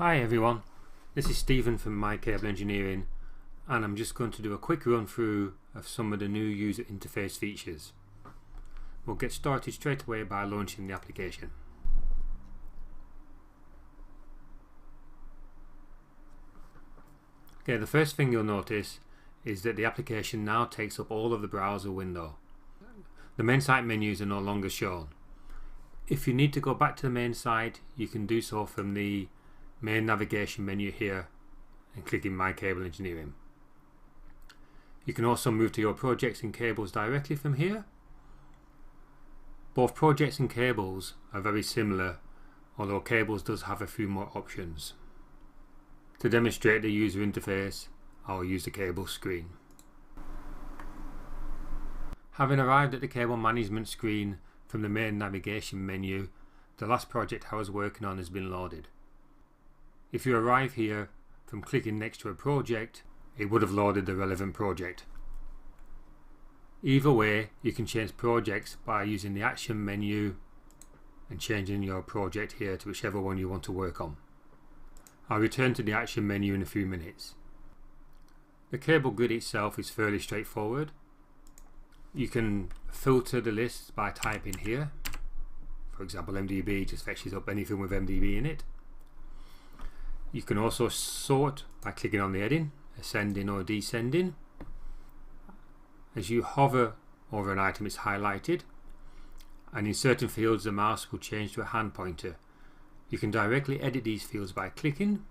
Hi everyone, this is Stephen from myCableEngineering, and I'm just going to do a quick run through of some of the new user interface features. We'll get started straight away by launching the application. Okay, the first thing you'll notice is that the application now takes up all of the browser window. The main site menus are no longer shown. If you need to go back to the main site, you can do so from the main navigation menu here and click in My Cable Engineering. You can also move to your projects and cables directly from here. Both projects and cables are very similar, although cables does have a few more options. To demonstrate the user interface, I'll use the cable screen. Having arrived at the cable management screen from the main navigation menu, the last project I was working on has been loaded. If you arrive here from clicking next to a project, it would have loaded the relevant project. Either way, you can change projects by using the action menu and changing your project here to whichever one you want to work on. I'll return to the action menu in a few minutes. The cable grid itself is fairly straightforward. You can filter the list by typing here. For example, MDB just fetches up anything with MDB in it. You can also sort by clicking on the heading, ascending or descending. As you hover over an item, it's highlighted, and in certain fields the mouse will change to a hand pointer. You can directly edit these fields by clicking,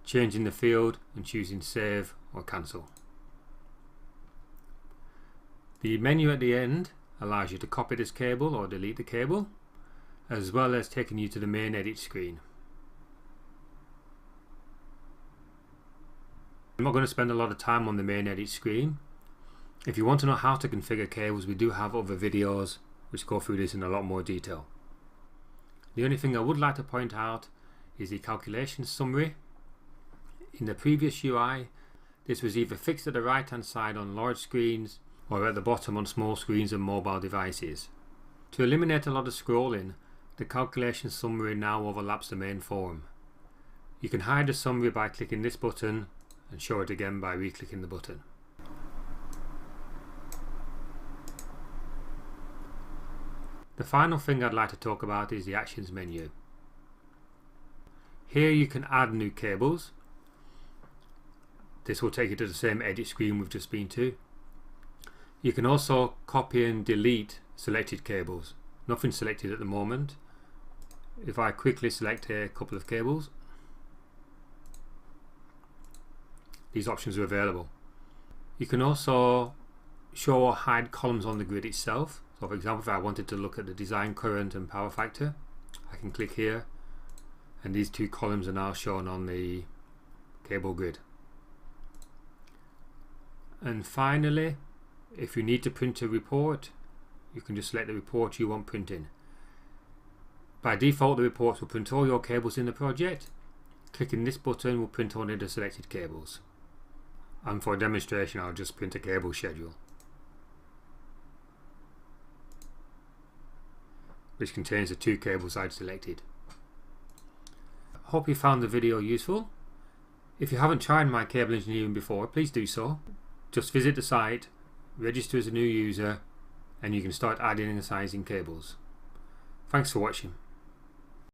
changing the field and choosing save or cancel. The menu at the end allows you to copy this cable or delete the cable, as well as taking you to the main edit screen. I'm not going to spend a lot of time on the main edit screen. If you want to know how to configure cables, we do have other videos which go through this in a lot more detail. The only thing I would like to point out is the calculation summary. In the previous UI, this was either fixed at the right hand side on large screens or at the bottom on small screens and mobile devices. To eliminate a lot of scrolling, the calculation summary now overlaps the main form. You can hide the summary by clicking this button and show it again by re-clicking the button. The final thing I'd like to talk about is the actions menu. Here you can add new cables. This will take you to the same edit screen we've just been to. You can also copy and delete selected cables. Nothing selected at the moment. If I quickly select a couple of cables, these options are available. You can also show or hide columns on the grid itself. So for example, if I wanted to look at the design current and power factor, I can click here and these two columns are now shown on the cable grid. And finally, if you need to print a report, you can just select the report you want printing. By default, the reports will print all your cables in the project. Clicking this button will print only the selected cables. And for a demonstration, I'll just print a cable schedule, which contains the two cables I'd selected. Hope you found the video useful. If you haven't tried My Cable Engineering before, please do so. Just visit the site, register as a new user, and you can start adding and sizing cables. Thanks for watching.